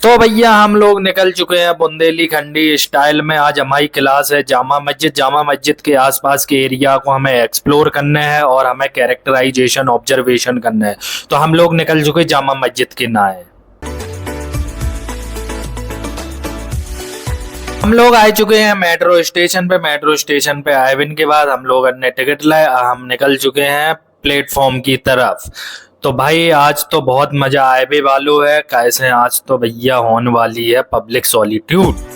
तो भैया हम लोग निकल चुके हैं बुंदेली स्टाइल में। आज हमारी क्लास है जामा मस्जिद के आसपास के एरिया को हमें एक्सप्लोर करना है और हमें कैरेक्टराइजेशन ऑब्जर्वेशन करना है। तो हम लोग निकल चुके जामा मस्जिद के नाए। हम लोग आ चुके हैं मेट्रो स्टेशन पे। मेट्रो स्टेशन पे आए बिन के बाद हम लोग ने टिकट लाए, हम निकल चुके हैं प्लेटफॉर्म की तरफ। तो भाई आज तो बहुत मजा आए भी वालो है। कैसे आज तो भैया होने वाली है पब्लिक सॉलिट्यूड।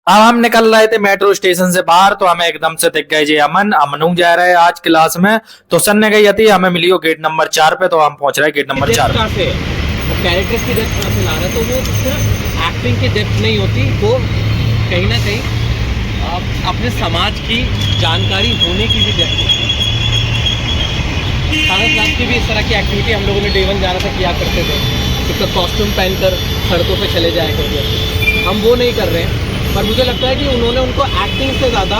अब हम निकल रहे थे मेट्रो स्टेशन से बाहर, तो हमें एकदम से दिख गए जी अमनू जा रहे हैं आज क्लास में। तो सर ने कही थी हमें मिली हो गेट नंबर 4 पे, तो हम पहुंच रहे हैं गेट नंबर 4 पे। कैरेक्टर्स की डेप्थ कहाँ से ला रहे हैं, तो वो सिर्फ एक्टिंग की डेप्थ नहीं होती, वो कहीं ना कहीं अपने समाज की जानकारी होने की भी डेप्थ होती है। सारा क्लास की भी इस तरह की एक्टिविटी हम लोगों ने डे 1 जाना था किया करते थे, तो कॉस्ट्यूम पहनकर सड़कों पे चले जाया करते थे। हम वो नहीं कर रहे हैं, पर मुझे लगता है कि उन्होंने उनको एक्टिंग से ज़्यादा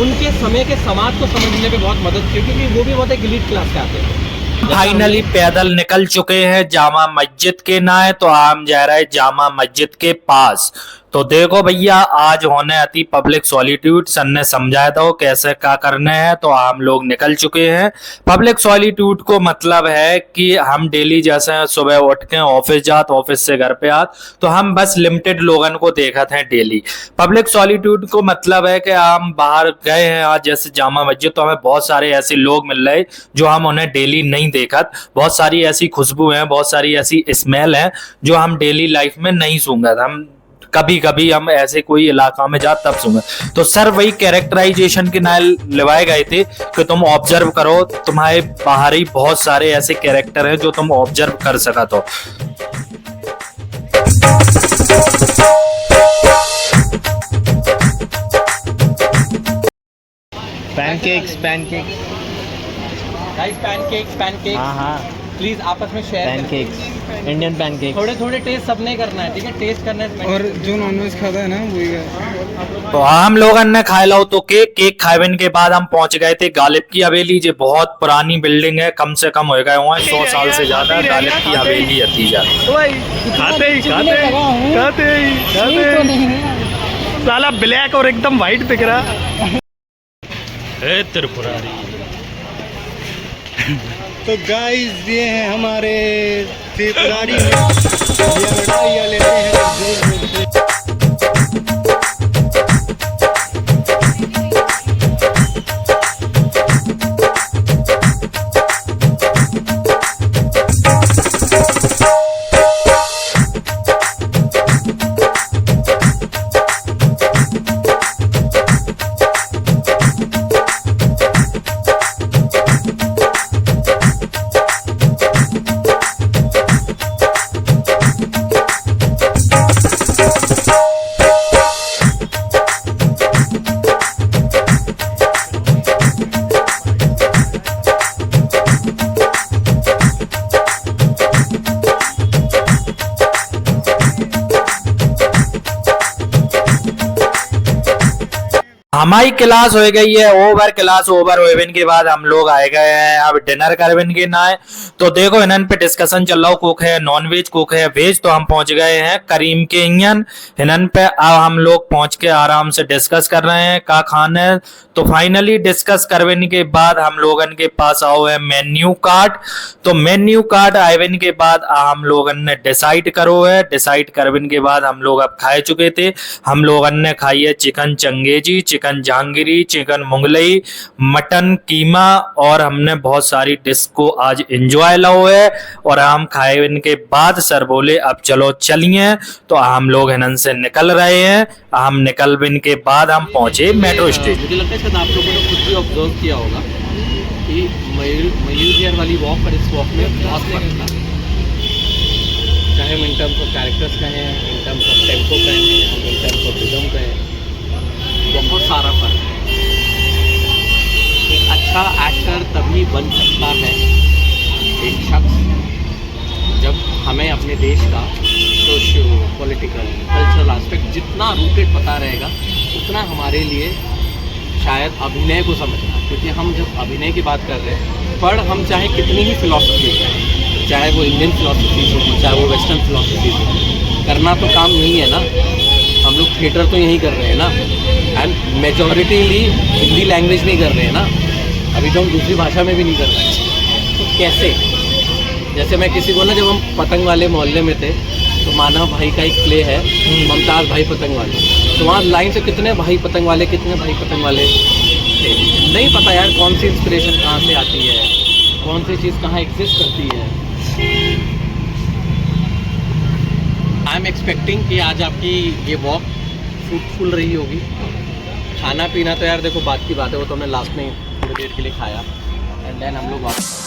उनके समय के समाज को समझने में बहुत मदद की, क्योंकि वो भी बहुत एक एलीट क्लास के आते हैं। फाइनली पैदल निकल चुके हैं जामा मस्जिद के नाए। तो हम जा रहे हैं जामा मस्जिद के पास। तो देखो भैया आज होने आती पब्लिक सॉलिट्यूड। सर ने समझाया था कैसे क्या करना है, तो हम लोग निकल चुके हैं। पब्लिक सॉलिट्यूड को मतलब है कि हम डेली जैसे सुबह उठ के ऑफिस जात, ऑफिस से घर पे आत, तो हम बस लिमिटेड लोगन को देखत हैं डेली। पब्लिक सॉलिट्यूड को मतलब है कि हम बाहर गए हैं आज जैसे जामा मस्जिद, तो हमें बहुत सारे ऐसे लोग मिल रहे जो हम उन्हें डेली नहीं देखत। बहुत सारी ऐसी खुशबू है, बहुत सारी ऐसी स्मेल है जो हम डेली लाइफ में नहीं सूंघत। हम कभी कभी हम ऐसे कोई इलाका में जा तब सुने। तो सर वही कैरेक्टराइजेशन के नाल लिवाए गए थे कि तुम ऑब्जर्व करो, तुम्हारे बाहर ही बहुत सारे ऐसे कैरेक्टर हैं जो तुम ऑब्जर्व कर सका। तो पैनकेक्स हाँ हाँ, प्लीज आपस में शेयर पैनकेक्स इंडियन पैनकेक्स। थोड़े थोड़े टेस्ट सबने करना है, ठीक है? टेस्ट करना है। और जो नॉनवेज खाता है ना वही। तो हम लोगों ने खाए लो तो केक खाए के बाद हम पहुंच गए थे गालिब की हवेली। जो बहुत पुरानी बिल्डिंग है, कम से कम हो गए हुए 100 साल से ज्यादा गालिब की हवेली आती जा। साला ब्लैक और एकदम व्हाइट दिख रहा है त्रिपुरारी। तो गाइस ये हैं हमारे त्रिपुरारी में ये लड़ाई लेते हैं। हमारी क्लास हो गई है ओवर। क्लास ओवर होने के बाद हम लोग आए गए हैं अब डिनर करने के नाए। तो देखो इन्हन पे डिस्कशन चल रहा हो, कुक है नॉन वेज, कुक है वेज। तो हम पहुंच गए हैं करीम के इंजन इन्हन पे। अब हम लोग पहुंच के आराम से डिस्कस कर रहे हैं क्या खाना है। तो फाइनली डिस्कस करने के बाद हम लोगन के पास आओ है मेन्यू कार्ड। तो मेन्यू कार्ड आने के बाद हम लोगन ने डिसाइड करो है। डिसाइड करने के बाद हम लोग अब खाए चुके थे। हम लोगन ने खाई है chicken Changezi, chicken Jahangiri, chicken Mughlai, mutton keema, और हमने बहुत सारी डिश को आज एंजॉय लाओ है। और हम खाए इनके बाद सर बोले अब चलो चलिए। तो हम लोग इन्हन से निकल रहे हैं। हम निकल बिन के बाद हम पहुंचे मेट्रो स्टेशन। मुझे लगता है शायद आप लोगों ने खुद भी ऑब्जर्व किया होगा कि मयूर वाली वॉक और इस वॉक में बहुत फर्क था, चाहे हम इन टर्म्स ऑफ कैरेक्टर्स कहें, इन टर्म्स ऑफ टेम्पो कहें, इन टर्म्स ऑफ रिदम कहें, बहुत सारा फर्क है। एक अच्छा एक्टर तभी बन सकता है एक शख्स जब हमें अपने देश का सोशियो पॉलिटिकल कल्चरल एस्पेक्ट जितना रूटेड पता रहेगा उतना हमारे लिए शायद अभिनय को समझना, क्योंकि हम जब अभिनय की बात कर रहे हैं, पर हम चाहे कितनी ही फिलॉसफी हो, चाहे वो इंडियन फिलॉसफीज हो, चाहे वो वेस्टर्न फिलॉसफीज हो, करना तो काम नहीं है ना। हम लोग थिएटर तो यहीं कर रहे हैं ना, एंड मेजॉरिटीली हिंदी लैंग्वेज नहीं कर रहे हैं ना, अभी तो हम दूसरी भाषा में भी नहीं कर रहे हैं। तो कैसे, जैसे मैं किसी को ना, जब हम पतंग वाले मोहल्ले में थे तो मानव भाई का एक प्ले है, ममताज़ भाई पतंग वाले, तो वहाँ लाइन से कितने भाई पतंग वाले थे, नहीं पता यार कौन सी इंस्पिरेशन कहाँ से आती है, कौन सी चीज़ कहाँ एग्जिस्ट करती है। आई एम एक्सपेक्टिंग कि आज आपकी ये वॉक फ्रूटफुल रही होगी। खाना पीना तो यार देखो बात की बात है, वो तो हमने लास्ट में थोड़ी देर के लिए खाया, एंड देन हम लोग वापस